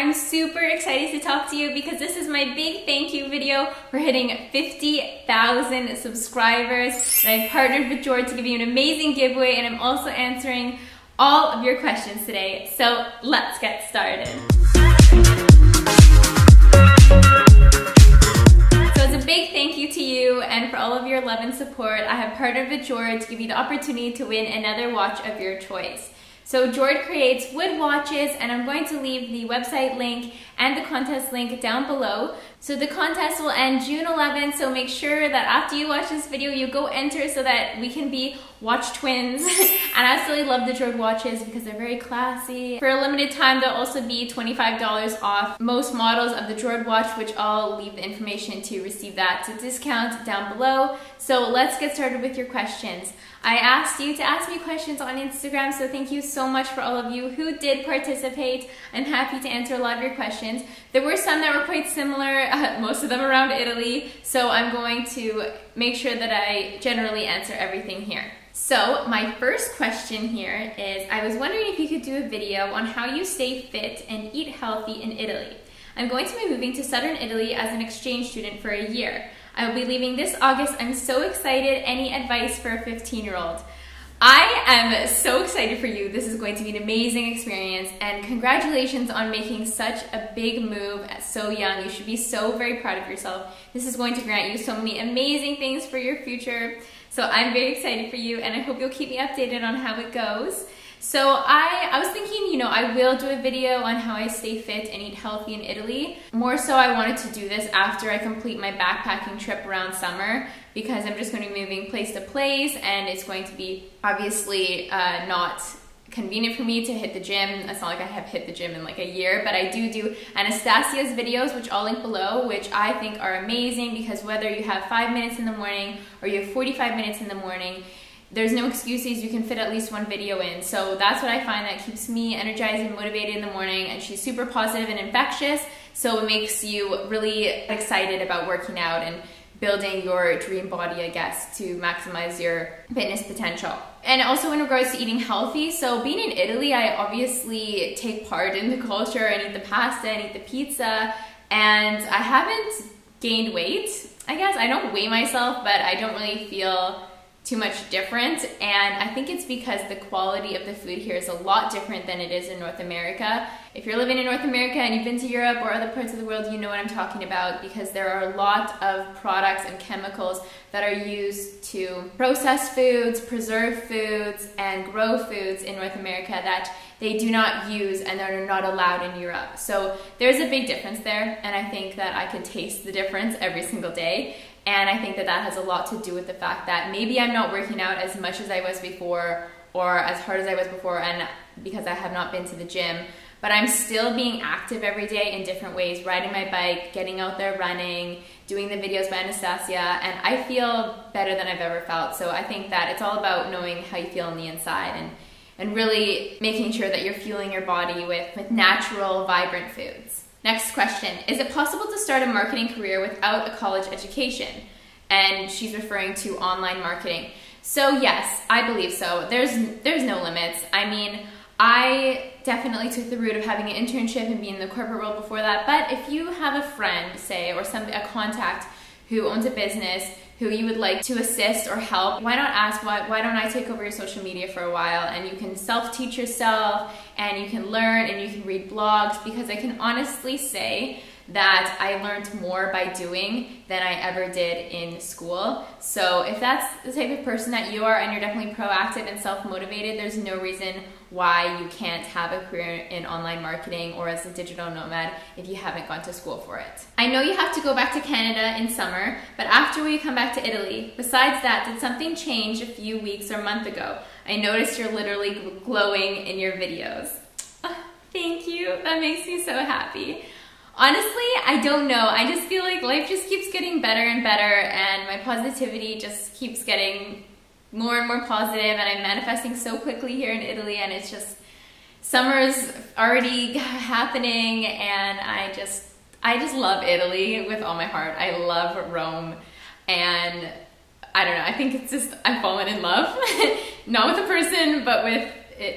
I'm super excited to talk to you because this is my big thank you video for hitting 50,000 subscribers. And I've partnered with George to give you an amazing giveaway, and I'm also answering all of your questions today. So let's get started. Big thank you to you and for all of your love and support. I have partnered with George to give you the opportunity to win another watch of your choice. So George creates wood watches, and I'm going to leave the website link and the contest link down below. So the contest will end June 11th, so make sure that after you watch this video, you go enter so that we can be watch twins. And I absolutely love the George watches because they're very classy. For a limited time, there'll also be $25 off most models of the George watch, which I'll leave the information to receive that discount down below. So let's get started with your questions. I asked you to ask me questions on Instagram, so thank you so much for all of you who did participate. I'm happy to answer a lot of your questions. There were some that were quite similar, most of them around Italy, so I'm going to make sure that I generally answer everything here. So my first question here is, I was wondering if you could do a video on how you stay fit and eat healthy in Italy. I'm going to be moving to southern Italy as an exchange student for a year. I will be leaving this August. I'm so excited. Any advice for a 15-year-old? I am so excited for you. This is going to be an amazing experience, and congratulations on making such a big move at so young. You should be so very proud of yourself. This is going to grant you so many amazing things for your future. So I'm very excited for you, and I hope you'll keep me updated on how it goes. So I was thinking, you know, I will do a video on how I stay fit and eat healthy in Italy. More so, I wanted to do this after I complete my backpacking trip around summer, because I'm just going to be moving place to place, and it's going to be obviously not convenient for me to hit the gym. It's not like I have hit the gym in like a year, but I do Anastasia's videos, which I'll link below, which I think are amazing, because whether you have 5 minutes in the morning or you have 45 minutes in the morning, there's no excuses. You can fit at least one video in. So that's what I find that keeps me energized and motivated in the morning. And she's super positive and infectious, so it makes you really excited about working out and building your dream body, I guess, to maximize your fitness potential. And also in regards to eating healthy, so being in Italy, I obviously take part in the culture and eat the pasta and eat the pizza, and I haven't gained weight. I guess I don't weigh myself, but I don't really feel too much different, and I think it's because the quality of the food here is a lot different than it is in North America. If you're living in North America and you've been to Europe or other parts of the world, you know what I'm talking about, because there are a lot of products and chemicals that are used to process foods, preserve foods, and grow foods in North America that they do not use and that are not allowed in Europe. So there's a big difference there, and I think that I can taste the difference every single day. And I think that that has a lot to do with the fact that maybe I'm not working out as much as I was before, or as hard as I was before, and because I have not been to the gym, but I'm still being active every day in different ways, riding my bike, getting out there running, doing the videos by Anastasia, and I feel better than I've ever felt. So I think that it's all about knowing how you feel on the inside, and really making sure that you're fueling your body with natural, vibrant foods. Next question, is it possible to start a marketing career without a college education? And she's referring to online marketing. So yes, I believe so. There's no limits. I mean, I definitely took the route of having an internship and being in the corporate world before that, but if you have a friend, say, or a contact who owns a business who you would like to assist or help, why not ask, why don't I take over your social media for a while, and you can self-teach yourself, and you can learn, and you can read blogs, because I can honestly say that I learned more by doing than I ever did in school. So if that's the type of person that you are, and you're definitely proactive and self-motivated, there's no reason why you can't have a career in online marketing or as a digital nomad if you haven't gone to school for it. I know you have to go back to Canada in summer, but after will you come back to Italy? Besides that, did something change a few weeks or month ago? I noticed you're literally glowing in your videos. Oh, thank you, that makes me so happy. Honestly, I don't know. I just feel like life just keeps getting better and better, and my positivity just keeps getting more and more positive, and I'm manifesting so quickly here in Italy, and it's just, summer's already happening, and I just love Italy with all my heart. I love Rome, and I don't know, I think it's just, I've fallen in love, not with a person, but with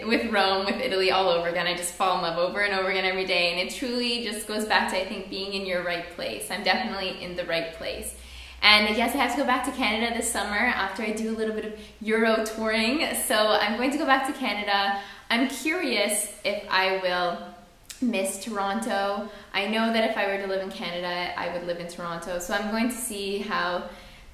with Rome, with Italy all over again. I just fall in love over and over again every day, and it truly just goes back to, I think, being in your right place. I'm definitely in the right place. And yes, I have to go back to Canada this summer after I do a little bit of Euro touring. So I'm going to go back to Canada. I'm curious if I will miss Toronto. I know that if I were to live in Canada, I would live in Toronto. So I'm going to see how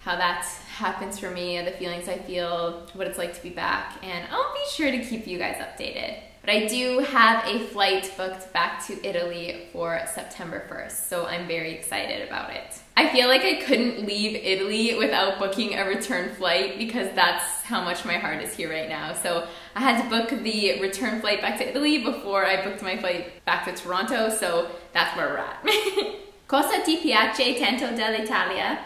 that happens for me, the feelings I feel, what it's like to be back, and I'll be sure to keep you guys updated. But I do have a flight booked back to Italy for September 1st, so I'm very excited about it. I feel like I couldn't leave Italy without booking a return flight because that's how much my heart is here right now. So I had to book the return flight back to Italy before I booked my flight back to Toronto, so that's where we're at. Cosa ti piace tanto dell'Italia?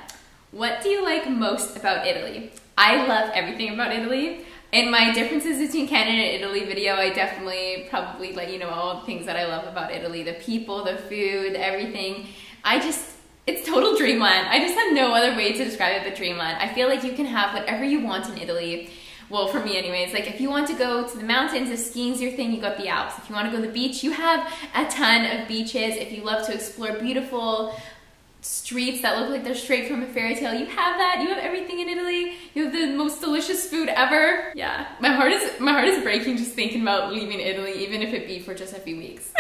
What do you like most about Italy? I love everything about Italy. In my differences between Canada and Italy video, I definitely probably let you know all the things that I love about Italy. The people, the food, everything. It's total dreamland. I just have no other way to describe it but dreamland. I feel like you can have whatever you want in Italy. Well, for me anyways, like if you want to go to the mountains, if skiing's your thing, you got the Alps. If you want to go to the beach, you have a ton of beaches. If you love to explore beautiful streets that look like they're straight from a fairy tale, you have that. You have everything in Italy. You have the most delicious food ever. Yeah, my heart is breaking just thinking about leaving Italy, even if it be for just a few weeks.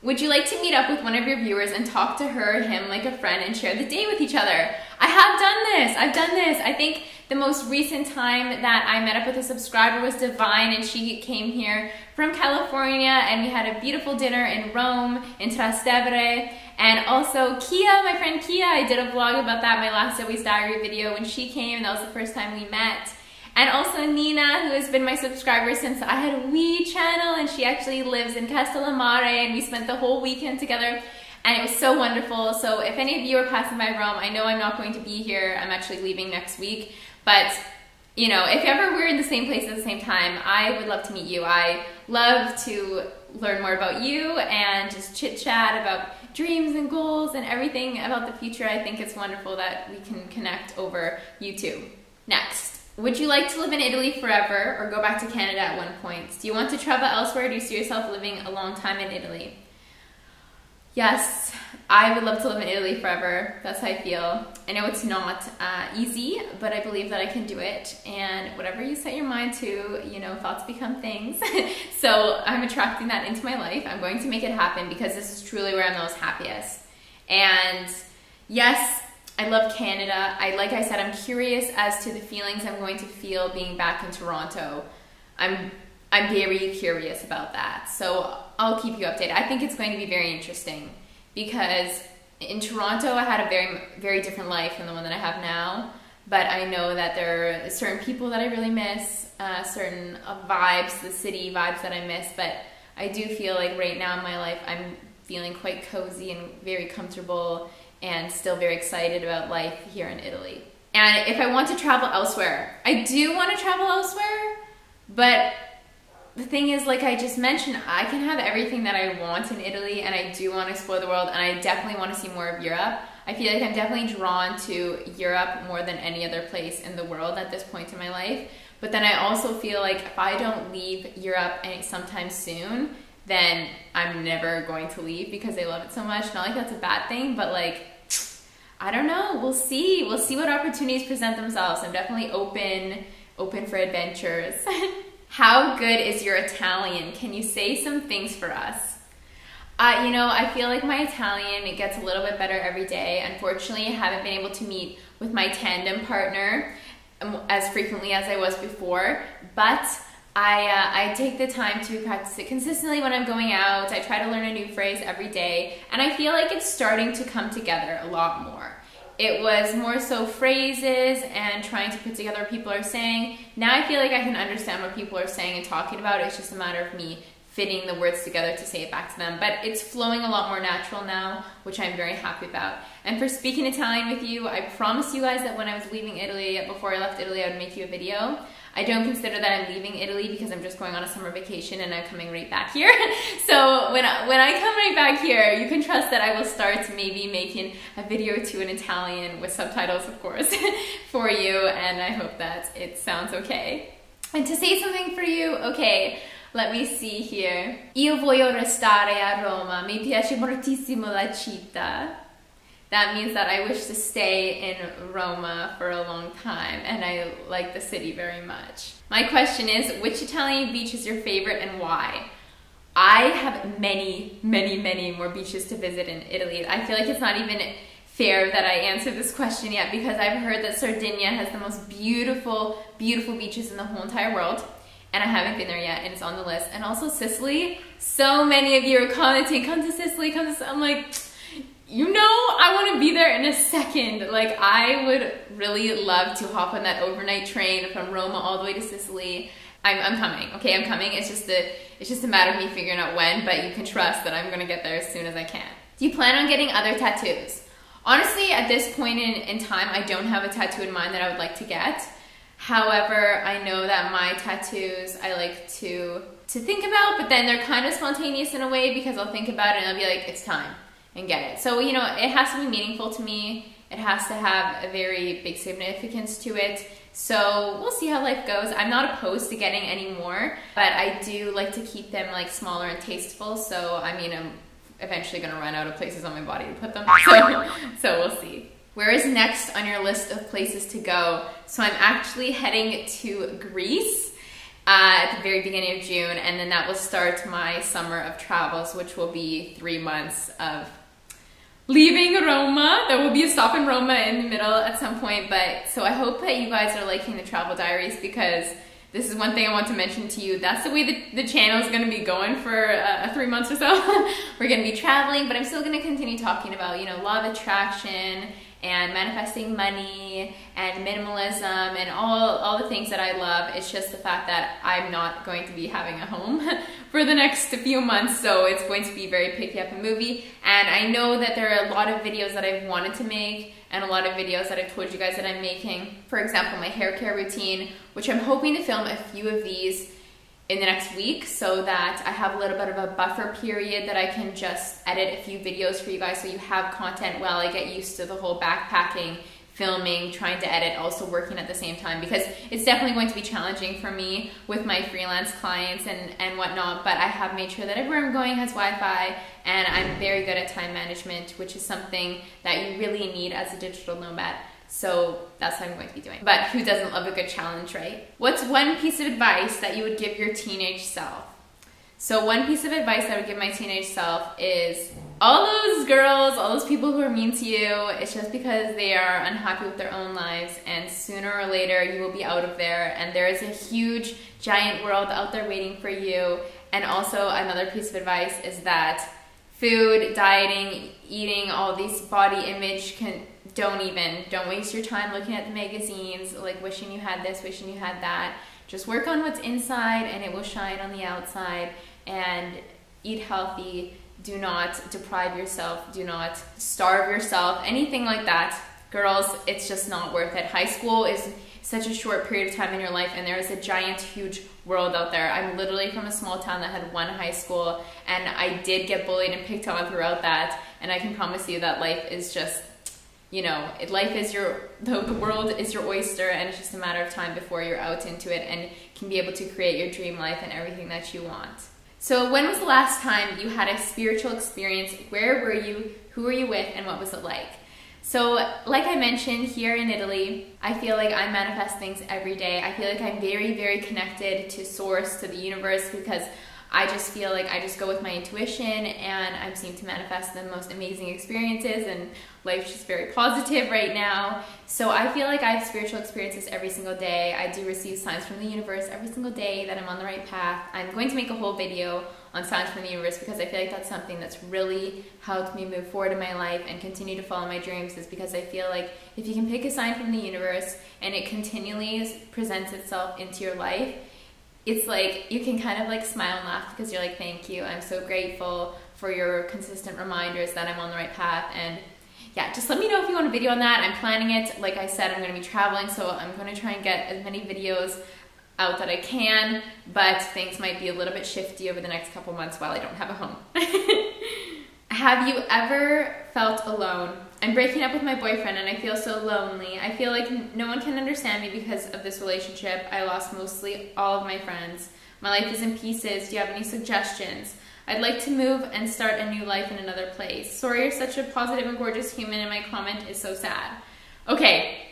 Would you like to meet up with one of your viewers and talk to her or him like a friend and share the day with each other? I have done this. I've done this. I think the most recent time that I met up with a subscriber was Divine, and she came here from California, and we had a beautiful dinner in Rome, in Trastevere. And also Kia, my friend Kia, I did a vlog about that, my last Zoey's Diary video when she came. That was the first time we met. And also Nina, who has been my subscriber since I had a wee channel, and she actually lives in Castellammare, and we spent the whole weekend together, and it was so wonderful. So if any of you are passing by Rome, I know I'm not going to be here. I'm actually leaving next week, but you know, if ever we're in the same place at the same time, I would love to meet you. I love to learn more about you and just chit chat about dreams and goals and everything about the future. I think it's wonderful that we can connect over YouTube. Next. Would you like to live in Italy forever or go back to Canada at one point? Do you want to travel elsewhere, or do you see yourself living a long time in Italy? Yes, I would love to live in Italy forever. That's how I feel. I know it's not easy, but I believe that I can do it. And whatever you set your mind to, you know, thoughts become things. So I'm attracting that into my life. I'm going to make it happen because this is truly where I'm most happiest. And yes, I love Canada. Like I said, I'm curious as to the feelings I'm going to feel being back in Toronto. I'm very curious about that. So I'll keep you updated. I think it's going to be very interesting because in Toronto I had a very, very different life than the one that I have now. But I know that there are certain people that I really miss, certain vibes, the city vibes that I miss. But I do feel like right now in my life I'm feeling quite cozy and very comfortable and still very excited about life here in Italy. And if I want to travel elsewhere, I do want to travel elsewhere, but the thing is, like I just mentioned, I can have everything that I want in Italy, and I do want to explore the world, and I definitely want to see more of Europe. I feel like I'm definitely drawn to Europe more than any other place in the world at this point in my life. But then I also feel like if I don't leave Europe sometime soon, then I'm never going to leave because I love it so much. Not like that's a bad thing, but like, I don't know, we'll see. We'll see what opportunities present themselves. I'm definitely open for adventures. How good is your Italian? Can you say some things for us? You know, I feel like my Italian, it gets a little bit better every day. Unfortunately, I haven't been able to meet with my tandem partner as frequently as I was before, but I take the time to practice it consistently when I'm going out. I try to learn a new phrase every day, and I feel like it's starting to come together a lot more. It was more so phrases and trying to put together what people are saying. Now I feel like I can understand what people are saying and talking about. It's just a matter of me fitting the words together to say it back to them. But it's flowing a lot more natural now, which I'm very happy about. And for speaking Italian with you, I promised you guys that when I was leaving Italy, before I left Italy, I would make you a video. I don't consider that I'm leaving Italy because I'm just going on a summer vacation and I'm coming right back here. So when I come right back here, you can trust that I will start maybe making a video or two in Italian with subtitles, of course, for you, and I hope that it sounds okay. And to say something for you, okay, let me see here. Io voglio restare a Roma. Mi piace moltissimo la città. That means that I wish to stay in Roma for a long time, and I like the city very much. My question is, which Italian beach is your favorite and why? I have many, many, many more beaches to visit in Italy. I feel like it's not even fair that I answer this question yet, because I've heard that Sardinia has the most beautiful, beautiful beaches in the whole entire world, and I haven't been there yet, and it's on the list. And also Sicily. So many of you are commenting, come to Sicily, come to Sicily. I'm like, you know, I want to be there in a second. Like, I would really love to hop on that overnight train from Roma all the way to Sicily. I'm coming, okay, I'm coming. It's just a matter of me figuring out when, but you can trust that I'm gonna get there as soon as I can. Do you plan on getting other tattoos? Honestly, at this point in time, I don't have a tattoo in mind that I would like to get. However, I know that my tattoos I like to think about, but then they're kind of spontaneous in a way, because I'll think about it and I'll be like, it's time, and get it. So, you know, it has to be meaningful to me. It has to have a very big significance to it. So we'll see how life goes. I'm not opposed to getting any more, but I do like to keep them like smaller and tasteful. So, I mean, I'm eventually gonna run out of places on my body to put them. So we'll see. Where is next on your list of places to go? So I'm actually heading to Greece at the very beginning of June, and then that will start my summer of travels, which will be 3 months of leaving Roma. There will be a stop in Roma in the middle at some point, but so I hope that you guys are liking the travel diaries, because this is one thing I want to mention to you. That's the way the channel is going to be going for 3 months or so. We're going to be traveling, but I'm still going to continue talking about, you know, law of attraction and manifesting money and minimalism and all the things that I love. It's just the fact that I'm not going to be having a home for the next few months, so it's going to be very picky up and movie. And I know that there are a lot of videos that I've wanted to make, and a lot of videos that I've told you guys that I'm making. For example, my hair care routine, which I'm hoping to film a few of these in the next week, so that I have a little bit of a buffer period that I can just edit a few videos for you guys, so you have content while I get used to the whole backpacking, filming, trying to edit, also working at the same time, because it's definitely going to be challenging for me with my freelance clients and whatnot. But I have made sure that everywhere I'm going has Wi-Fi, and I'm very good at time management, which is something that you really need as a digital nomad. So that's what I'm going to be doing. But who doesn't love a good challenge, right? What's one piece of advice that you would give your teenage self? So one piece of advice I would give my teenage self is, all those girls, all those people who are mean to you, it's just because they are unhappy with their own lives, and sooner or later you will be out of there, and there is a huge, giant world out there waiting for you. And also another piece of advice is that food, dieting, eating, all these body image don't waste your time looking at the magazines, like wishing you had this, wishing you had that. Just work on what's inside and it will shine on the outside. And eat healthy. Do not deprive yourself. Do not starve yourself. Anything like that. Girls, it's just not worth it. High school is such a short period of time in your life, and there is a giant, huge world out there. I'm literally from a small town that had one high school, and I did get bullied and picked on throughout that. And I can promise you that life is just, you know, life is the world is your oyster, and it's just a matter of time before you're out into it and can be able to create your dream life and everything that you want. So when was the last time you had a spiritual experience? Where were you? Who were you with? And what was it like? So like I mentioned, here in Italy, I feel like I manifest things every day. I feel like I'm very, very connected to source, to the universe, because I just feel like I just go with my intuition, and I seem to manifest the most amazing experiences, and life's just very positive right now. So I feel like I have spiritual experiences every single day. I do receive signs from the universe every single day that I'm on the right path. I'm going to make a whole video on signs from the universe, because I feel like that's something that's really helped me move forward in my life and continue to follow my dreams, is because I feel like if you can pick a sign from the universe and it continually presents itself into your life, it's like you can kind of like smile and laugh, because you're like, thank you, I'm so grateful for your consistent reminders that I'm on the right path. And yeah, just let me know if you want a video on that. I'm planning it. Like I said, I'm going to be traveling, so I'm going to try and get as many videos out that I can, but things might be a little bit shifty over the next couple months while I don't have a home. Have you ever felt alone? I'm breaking up with my boyfriend and I feel so lonely. I feel like no one can understand me because of this relationship. I lost mostly all of my friends. My life is in pieces. Do you have any suggestions? I'd like to move and start a new life in another place. Sorry, you're such a positive and gorgeous human and my comment is so sad. Okay,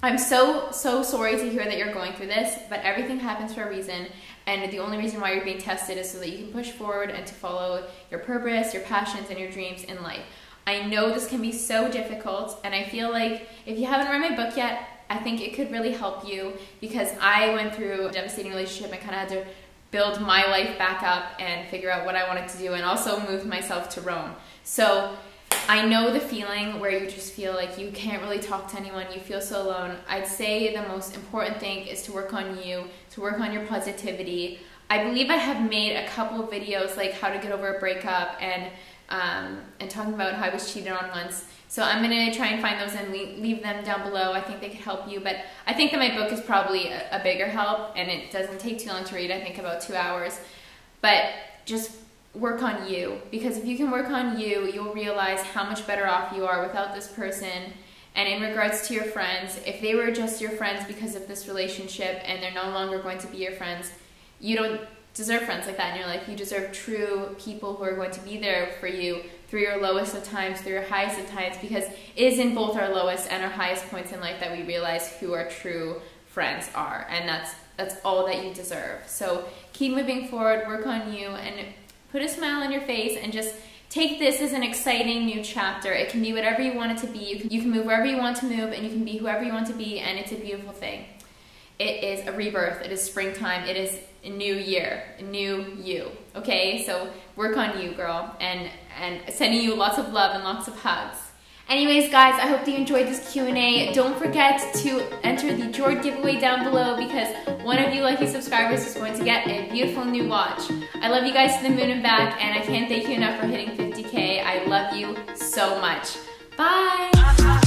I'm so sorry to hear that you're going through this, but everything happens for a reason, and the only reason why you're being tested is so that you can push forward and to follow your purpose, your passions, and your dreams in life. I know this can be so difficult, and I feel like if you haven't read my book yet, I think it could really help you, because I went through a devastating relationship and kind of had to build my life back up and figure out what I wanted to do, and also move myself to Rome. So I know the feeling where you just feel like you can't really talk to anyone, you feel so alone. I'd say the most important thing is to work on you, to work on your positivity. I believe I have made a couple of videos like how to get over a breakup and talking about how I was cheated on once. So I'm going to try and find those and leave them down below. I think they could help you, but I think that my book is probably a bigger help, and it doesn't take too long to read, I think about 2 hours. But just work on you, because if you can work on you, you'll realize how much better off you are without this person. And in regards to your friends, if they were just your friends because of this relationship and they're no longer going to be your friends, you don't deserve friends like that in your life. You deserve true people who are going to be there for you through your lowest of times, through your highest of times, because it is in both our lowest and our highest points in life that we realize who our true friends are, and that's all that you deserve. So keep moving forward, work on you, and put a smile on your face, and just take this as an exciting new chapter. It can be whatever you want it to be. You can move wherever you want to move, and you can be whoever you want to be, and it's a beautiful thing. It is a rebirth. It is springtime. It is a new year, a new you. Okay, so work on you, girl, and sending you lots of love and lots of hugs. Anyways, guys, I hope that you enjoyed this Q&A. Don't forget to enter the Jord giveaway down below, because one of you lucky subscribers is going to get a beautiful new watch. I love you guys to the moon and back, and I can't thank you enough for hitting 50K. I love you so much. Bye!